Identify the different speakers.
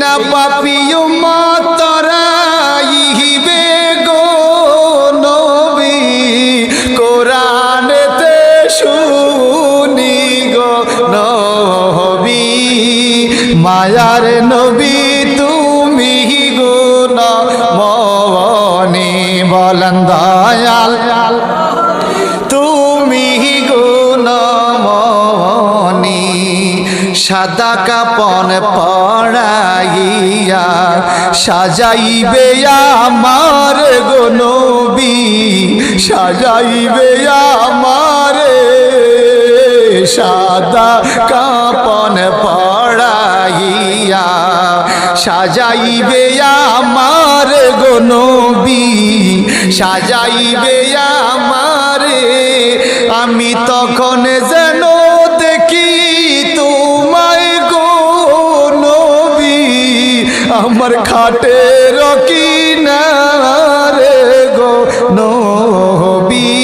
Speaker 1: না পাপী উম্মত রাইবে গো নবী কোরআনেতে শুনি গো নবী মায়ার নবী তুমি গো মনি বলেন দয়াল তুমি গুণমণি সাদা কাপন পড়াইয়া সাজাইবে আমার গো নবী সাজাইবে আমার সাদা কাপন পড়াইয়া সাজাইবে আমার গো নবী সাজাইবে আমারে আমি তখন যেন দেখি তোমায় গো নবী আমার খাটের কিনারে গো নবী।